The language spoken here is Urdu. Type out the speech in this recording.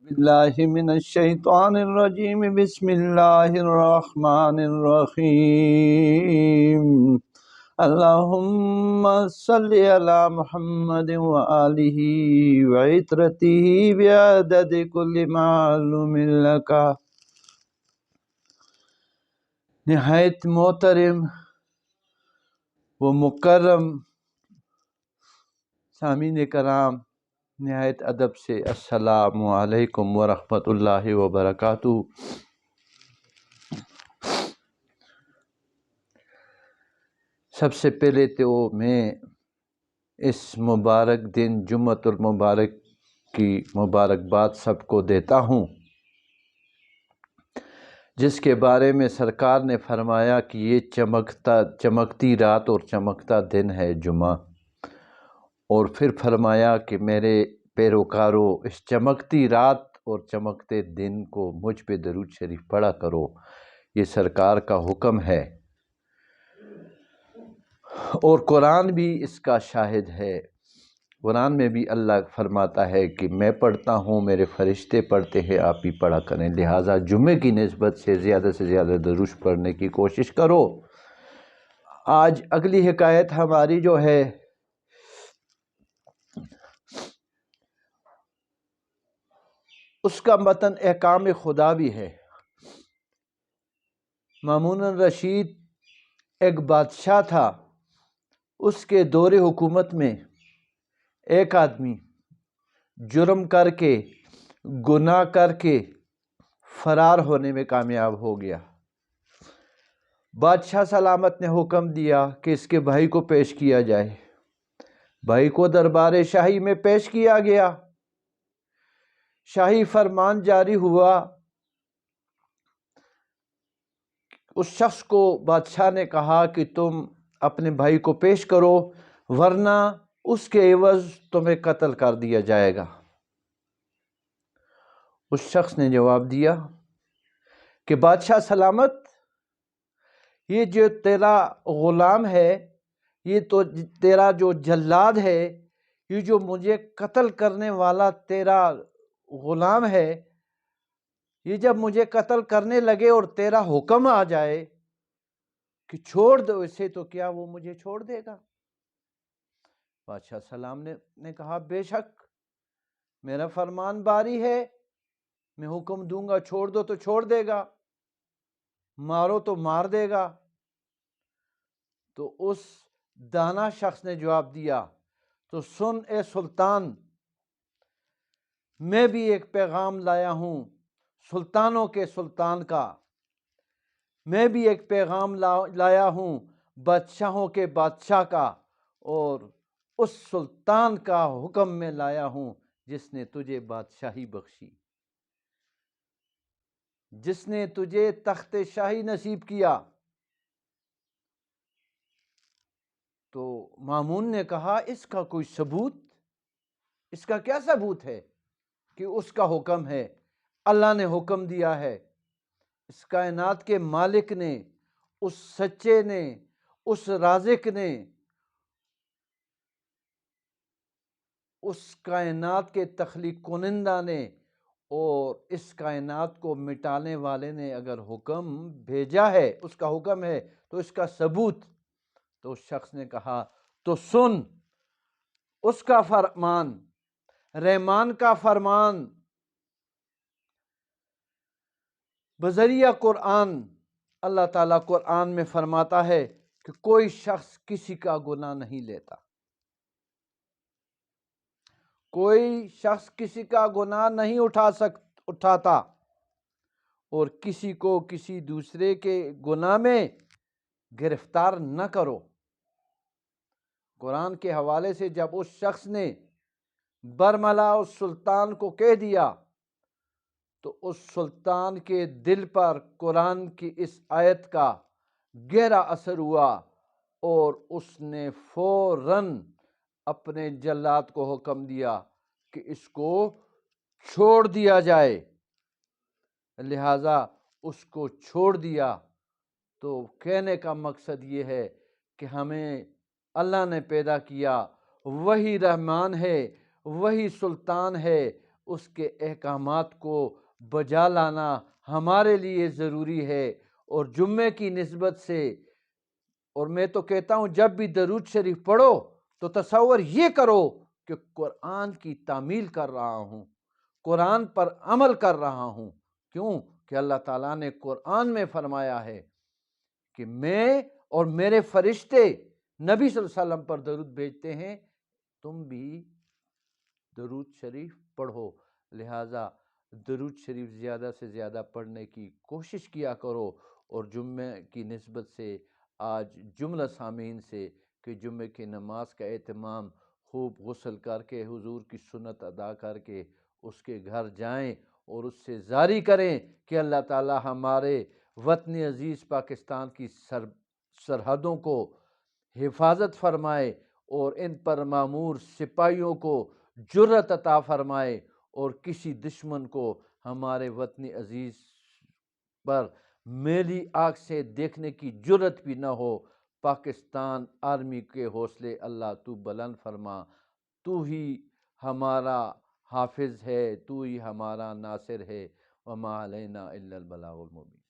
باللہ من الشیطان الرجیم بسم اللہ الرحمن الرحیم اللہم صلی علی محمد وآلہ وعطرتہ بعدد کل معلوم لکا۔ نہایت محترم و مکرم سامعین کرام، نہایت ادب سے السلام علیکم ورحمۃ اللہ وبرکاتہ۔ سب سے پہلے تو میں اس مبارک دن جمعۃ المبارک کی مبارکباد سب کو دیتا ہوں، جس کے بارے میں سرکار نے فرمایا کہ یہ چمکتی رات اور چمکتا دن ہے جمعہ، اور پھر فرمایا کہ میرے پیروکارو اس چمکتی رات اور چمکتے دن کو مجھ پہ درود شریف پڑھا کرو، یہ سرکار کا حکم ہے، اور قرآن بھی اس کا شاہد ہے۔ قرآن میں بھی اللہ فرماتا ہے کہ میں پڑھتا ہوں، میرے فرشتے پڑھتے ہیں، آپ بھی پڑھا کریں، لہٰذا جمعے کی نسبت سے زیادہ درود پڑھنے کی کوشش کرو۔ آج اگلی حکایت ہماری جو ہے اس کا متن احکام خدا بھی ہے۔ مامون الرشید ایک بادشاہ تھا، اس کے دور حکومت میں ایک آدمی جرم کر کے، گناہ کر کے فرار ہونے میں کامیاب ہو گیا۔ بادشاہ سلامت نے حکم دیا کہ اس کے بھائی کو پیش کیا جائے۔ بھائی کو دربار شاہی میں پیش کیا گیا۔ شاہی فرمان جاری ہوا، اس شخص کو بادشاہ نے کہا کہ تم اپنے بھائی کو پیش کرو، ورنہ اس کے عوض تمہیں قتل کر دیا جائے گا۔ اس شخص نے جواب دیا کہ بادشاہ سلامت، یہ جو تیرا غلام ہے، یہ تو تیرا جو جلاد ہے، یہ جو مجھے قتل کرنے والا تیرا غلام ہے، یہ جب مجھے قتل کرنے لگے اور تیرا حکم آ جائے کہ چھوڑ دو اسے، تو کیا وہ مجھے چھوڑ دے گا؟ بادشاہ سلام نے کہا بے شک، میرا فرمان باری ہے، میں حکم دوں گا چھوڑ دو تو چھوڑ دے گا، مارو تو مار دے گا۔ تو اس دانا شخص نے جواب دیا، تو سن اے سلطان، میں بھی ایک پیغام لایا ہوں سلطانوں کے سلطان کا، میں بھی ایک پیغام لایا ہوں بادشاہوں کے بادشاہ کا، اور اس سلطان کا حکم میں لایا ہوں جس نے تجھے بادشاہی بخشی، جس نے تجھے تخت شاہی نصیب کیا۔ تو مامون نے کہا اس کا کوئی ثبوت، اس کا کیا ثبوت ہے کہ اس کا حکم ہے؟ اللہ نے حکم دیا ہے، اس کائنات کے مالک نے، اس سچے نے، اس رازق نے، اس کائنات کے تخلیق کنندہ نے، اور اس کائنات کو مٹانے والے نے اگر حکم بھیجا ہے، اس کا حکم ہے، تو اس کا ثبوت۔ تو اس شخص نے کہا تو سن اس کا فرمان، رحمان کا فرمان بذریعہ قرآن۔ اللہ تعالیٰ قرآن میں فرماتا ہے کہ کوئی شخص کسی کا گناہ نہیں لیتا، کوئی شخص کسی کا گناہ نہیں اٹھاتا، اور کسی کو کسی دوسرے کے گناہ میں گرفتار نہ کرو۔ قرآن کے حوالے سے جب اس شخص نے برملا اس سلطان کو کہہ دیا، تو اس سلطان کے دل پر قرآن کی اس آیت کا گہرا اثر ہوا، اور اس نے فوراً اپنے جلاد کو حکم دیا کہ اس کو چھوڑ دیا جائے۔ لہٰذا اس کو چھوڑ دیا۔ تو کہنے کا مقصد یہ ہے کہ ہمیں اللہ نے پیدا کیا، وہی رحمان ہے، وہی سلطان ہے، اس کے احکامات کو بجا لانا ہمارے لیے ضروری ہے۔ اور جمعے کی نسبت سے، اور میں تو کہتا ہوں جب بھی درود شریف پڑھو تو تصور یہ کرو کہ قرآن کی تعمیل کر رہا ہوں، قرآن پر عمل کر رہا ہوں۔ کیوں کہ اللہ تعالیٰ نے قرآن میں فرمایا ہے کہ میں اور میرے فرشتے نبی صلی اللہ علیہ وسلم پر درود بھیجتے ہیں، تم بھی درود شریف پڑھو۔ لہٰذا درود شریف زیادہ سے زیادہ پڑھنے کی کوشش کیا کرو۔ اور جمعہ کی نسبت سے آج جملہ سامعین سے کہ جمعہ کی نماز کا اہتمام خوب غسل کر کے حضور کی سنت ادا کر کے اس کے گھر جائیں اور اس سے زاری کریں کہ اللہ تعالی ہمارے وطن عزیز پاکستان کی سرحدوں کو حفاظت فرمائے اور ان پر مامور سپاہیوں کو جرأت عطا فرمائے اور کسی دشمن کو ہمارے وطن عزیز پر میلی آنکھ سے دیکھنے کی جرأت بھی نہ ہو۔ پاکستان آرمی کے حوصلے اللہ تو بلند فرما، تو ہی ہمارا حافظ ہے، تو ہی ہمارا ناصر ہے، وما علینا الا البلاغ المبین۔